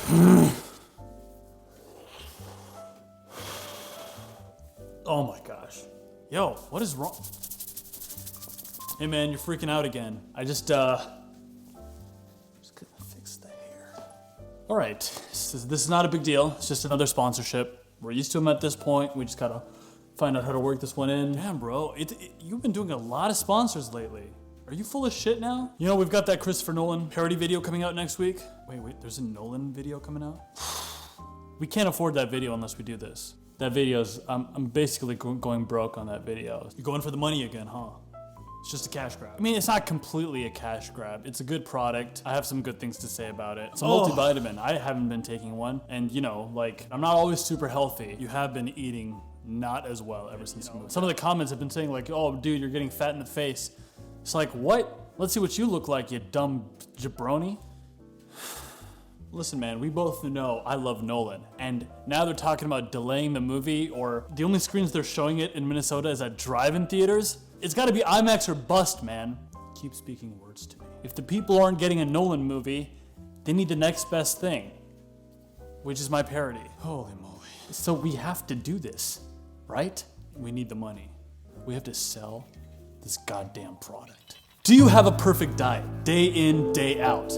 Oh my gosh. Yo, what is wrong? Hey man, you're freaking out again. I just couldn't fix the hair. All right, this is not a big deal. It's just another sponsorship. We're used to them at this point. We just gotta find out how to work this one in. Damn, bro, you've been doing a lot of sponsors lately. Are you full of shit now? You know, we've got that Christopher Nolan parody video coming out next week. Wait, there's a Nolan video coming out? We can't afford that video unless we do this. That video's, I'm basically going broke on that video. You're going for the money again, huh? It's just a cash grab. I mean, it's not completely a cash grab. It's a good product. I have some good things to say about it. It's a multivitamin. I haven't been taking one. And you know, like, I'm not always super healthy. You have been eating not as well ever since you moved. Some of the comments have been saying like, oh dude, you're getting fat in the face. It's like, what? Let's see what you look like, you dumb jabroni. Listen, man, we both know I love Nolan, and now they're talking about delaying the movie, or the only screens they're showing it in Minnesota is at drive-in theaters. It's gotta be IMAX or bust, man. Keep speaking words to me. If the people aren't getting a Nolan movie, they need the next best thing, which is my parody. Holy moly. So we have to do this, right? We need the money. We have to sell this goddamn product. Do you have a perfect diet, day in, day out?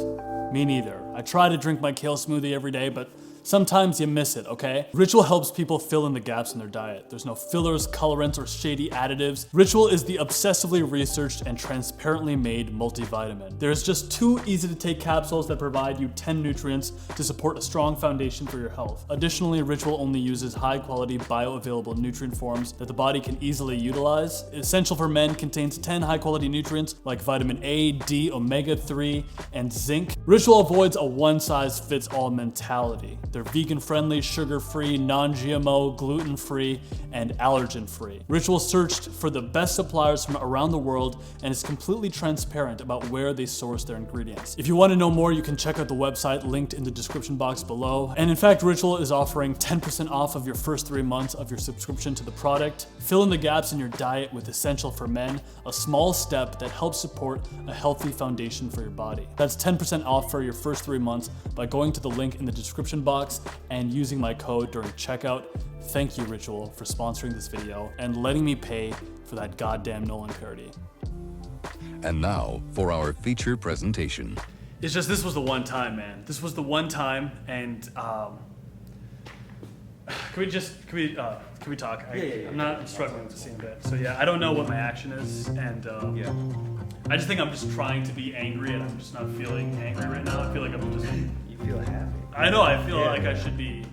Me neither. I try to drink my kale smoothie every day, but sometimes you miss it, okay? Ritual helps people fill in the gaps in their diet. There's no fillers, colorants, or shady additives. Ritual is the obsessively researched and transparently made multivitamin. There's just 2 easy-to-take capsules that provide you 10 nutrients to support a strong foundation for your health. Additionally, Ritual only uses high-quality bioavailable nutrient forms that the body can easily utilize. Essential for Men contains 10 high-quality nutrients like vitamin A, D, omega-3, and zinc. Ritual avoids a one-size-fits-all mentality. They're vegan-friendly, sugar-free, non-GMO, gluten-free, and allergen-free. Ritual searched for the best suppliers from around the world and is completely transparent about where they source their ingredients. If you want to know more, you can check out the website linked in the description box below. And in fact, Ritual is offering 10% off of your first 3 months of your subscription to the product. Fill in the gaps in your diet with Essential for Men, a small step that helps support a healthy foundation for your body. That's 10% off for your first 3 months by going to the link in the description box and using my code during checkout. Thank you, Ritual, for sponsoring this video and letting me pay for that goddamn Nolan parody. And now for our feature presentation. It's just, this was the one time, man. This was the one time, and can we talk? I'm struggling to see a bit. So yeah, I don't know what my action is, and I just think I'm just trying to be angry, and I'm just not feeling angry right now. I feel like I'm just... You feel happy. I know, I feel like I should be...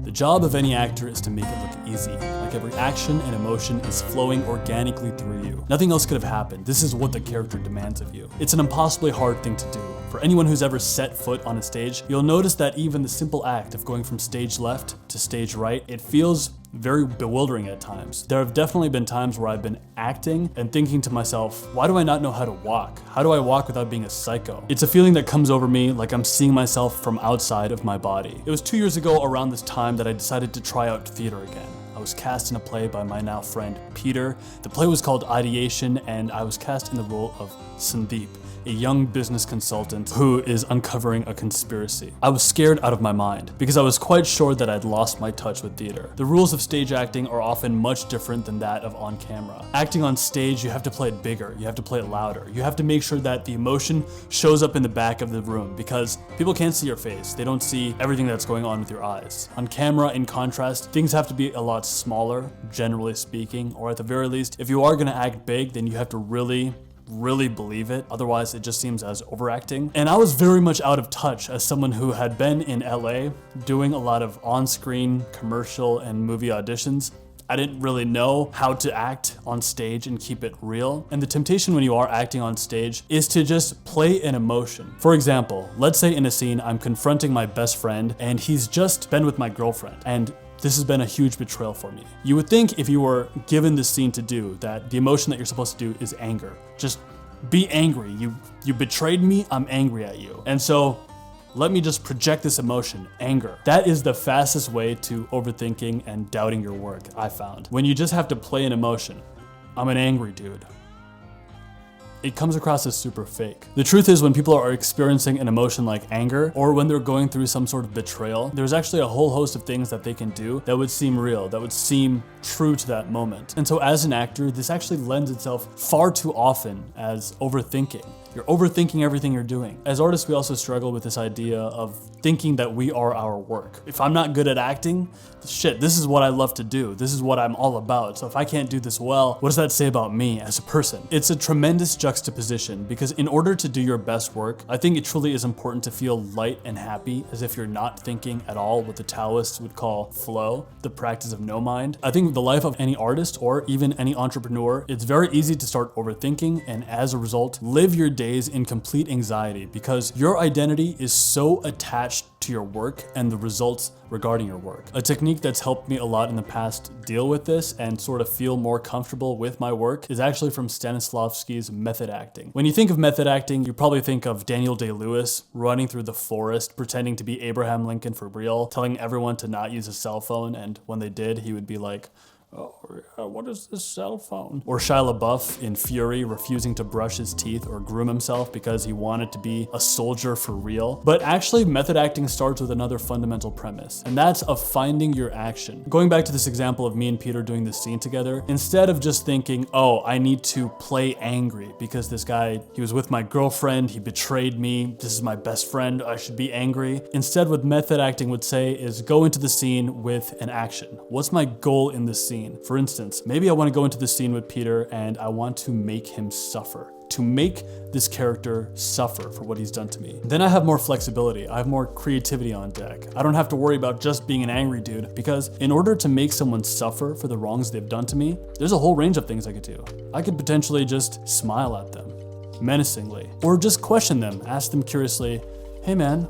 The job of any actor is to make it look easy, like every action and emotion is flowing organically through you. Nothing else could have happened. This is what the character demands of you. It's an impossibly hard thing to do. For anyone who's ever set foot on a stage, you'll notice that even the simple act of going from stage left to stage right, it feels very bewildering at times. There have definitely been times where I've been acting and thinking to myself, why do I not know how to walk? How do I walk without being a psycho? It's a feeling that comes over me like I'm seeing myself from outside of my body. It was 2 years ago around this time that I decided to try out theater again. I was cast in a play by my now friend, Peter. The play was called Ideation, and I was cast in the role of Sandeep, a young business consultant who is uncovering a conspiracy. I was scared out of my mind because I was quite sure that I'd lost my touch with theater. The rules of stage acting are often much different than that of on camera. Acting on stage, you have to play it bigger, you have to play it louder, you have to make sure that the emotion shows up in the back of the room because people can't see your face. They don't see everything that's going on with your eyes. On camera, in contrast, things have to be a lot smaller, generally speaking, or at the very least, if you are gonna act big, then you have to really believe it, otherwise it just seems as overacting. And I was very much out of touch as someone who had been in LA doing a lot of on-screen commercial and movie auditions. I didn't really know how to act on stage and keep it real. And the temptation when you are acting on stage is to just play an emotion. For example, let's say in a scene I'm confronting my best friend and he's just been with my girlfriend, and this has been a huge betrayal for me. You would think if you were given this scene to do, that the emotion that you're supposed to do is anger. Just be angry. You betrayed me, I'm angry at you. And so let me just project this emotion, anger. That is the fastest way to overthinking and doubting your work, I found. When you just have to play an emotion. I'm an angry dude. it comes across as super fake. The truth is, when people are experiencing an emotion like anger, or when they're going through some sort of betrayal, there's actually a whole host of things that they can do that would seem real, that would seem true to that moment. And so as an actor, this actually lends itself far too often as overthinking. You're overthinking everything you're doing. As artists, we also struggle with this idea of thinking that we are our work. If I'm not good at acting, shit, this is what I love to do. This is what I'm all about. So if I can't do this well, what does that say about me as a person? It's a tremendous juxtaposition because in order to do your best work, I think it truly is important to feel light and happy, as if you're not thinking at all, what the Taoists would call flow, the practice of no mind. I think the life of any artist or even any entrepreneur, it's very easy to start overthinking, and as a result, live your days in complete anxiety because your identity is so attached to your work and the results regarding your work. A technique that's helped me a lot in the past deal with this and sort of feel more comfortable with my work is actually from Stanislavski's method acting. When you think of method acting, you probably think of Daniel Day-Lewis running through the forest, pretending to be Abraham Lincoln for real, telling everyone to not use a cell phone, and when they did, he would be like, "Oh, yeah, what is this cell phone?" Or Shia LaBeouf in Fury refusing to brush his teeth or groom himself because he wanted to be a soldier for real. But actually, method acting starts with another fundamental premise, and that's of finding your action. Going back to this example of me and Peter doing this scene together, instead of just thinking, oh, I need to play angry because this guy, he was with my girlfriend, he betrayed me, this is my best friend, I should be angry. Instead, what method acting would say is go into the scene with an action. What's my goal in this scene? For instance, maybe I want to go into the scene with Peter and I want to make him suffer. To make this character suffer for what he's done to me. Then I have more flexibility. I have more creativity on deck. I don't have to worry about just being an angry dude, because in order to make someone suffer for the wrongs they've done to me, there's a whole range of things I could do. I could potentially just smile at them, menacingly, or just question them, ask them curiously, "Hey man,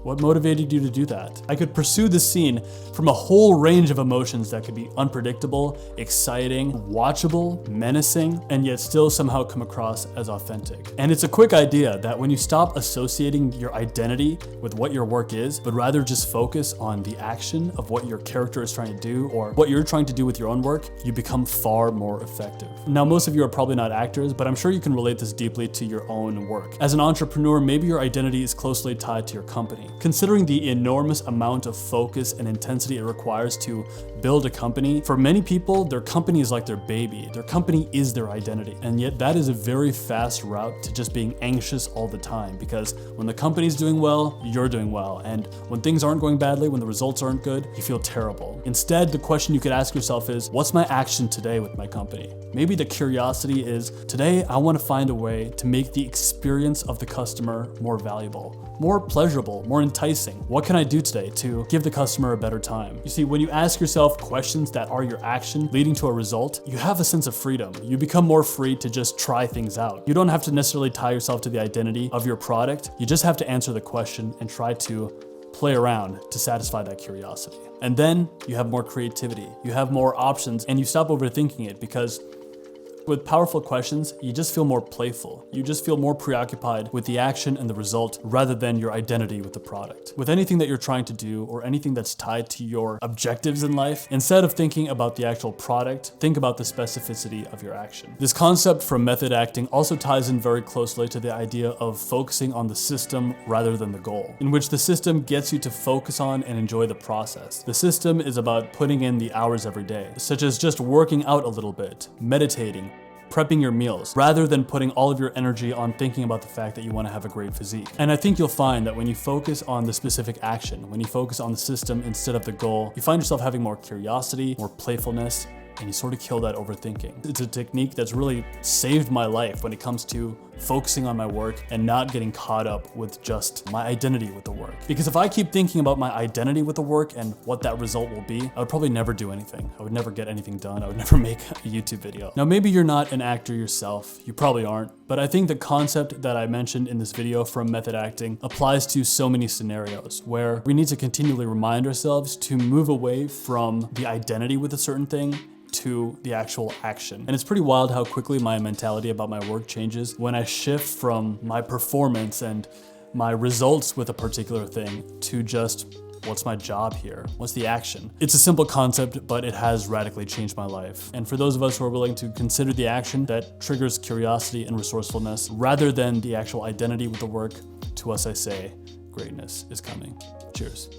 what motivated you to do that?" I could pursue the scene from a whole range of emotions that could be unpredictable, exciting, watchable, menacing, and yet still somehow come across as authentic. And it's a quick idea that when you stop associating your identity with what your work is, but rather just focus on the action of what your character is trying to do or what you're trying to do with your own work, you become far more effective. Now, most of you are probably not actors, but I'm sure you can relate this deeply to your own work. As an entrepreneur, maybe your identity is closely tied to your company. Considering the enormous amount of focus and intensity it requires to build a company, for many people, their company is like their baby. Their company is their identity. And yet that is a very fast route to just being anxious all the time, because when the company's doing well, you're doing well. And when things aren't going badly, when the results aren't good, you feel terrible. Instead, the question you could ask yourself is, what's my action today with my company? Maybe the curiosity is, today I want to find a way to make the experience of the customer more valuable, more pleasurable, more enticing. What can I do today to give the customer a better time? You see, when you ask yourself questions that are your action leading to a result, you have a sense of freedom. You become more free to just try things out. You don't have to necessarily tie yourself to the identity of your product. You just have to answer the question and try to play around to satisfy that curiosity. And then you have more creativity, you have more options, and you stop overthinking it, because with powerful questions, you just feel more playful. You just feel more preoccupied with the action and the result rather than your identity with the product. With anything that you're trying to do or anything that's tied to your objectives in life, instead of thinking about the actual product, think about the specificity of your action. This concept from method acting also ties in very closely to the idea of focusing on the system rather than the goal, in which the system gets you to focus on and enjoy the process. The system is about putting in the hours every day, such as just working out a little bit, meditating, prepping your meals, rather than putting all of your energy on thinking about the fact that you want to have a great physique. And I think you'll find that when you focus on the specific action, when you focus on the system instead of the goal, you find yourself having more curiosity, more playfulness, and you sort of kill that overthinking. It's a technique that's really saved my life when it comes to focusing on my work and not getting caught up with just my identity with the work. Because if I keep thinking about my identity with the work and what that result will be, I would probably never do anything. I would never get anything done. I would never make a YouTube video. Now, maybe you're not an actor yourself. You probably aren't. But I think the concept that I mentioned in this video from method acting applies to so many scenarios where we need to continually remind ourselves to move away from the identity with a certain thing to the actual action. And it's pretty wild how quickly my mentality about my work changes when I shift from my performance and my results with a particular thing to just What's my job here? What's the action? It's a simple concept, but it has radically changed my life. And for those of us who are willing to consider the action that triggers curiosity and resourcefulness, rather than the actual identity with the work, to us I say, greatness is coming. Cheers.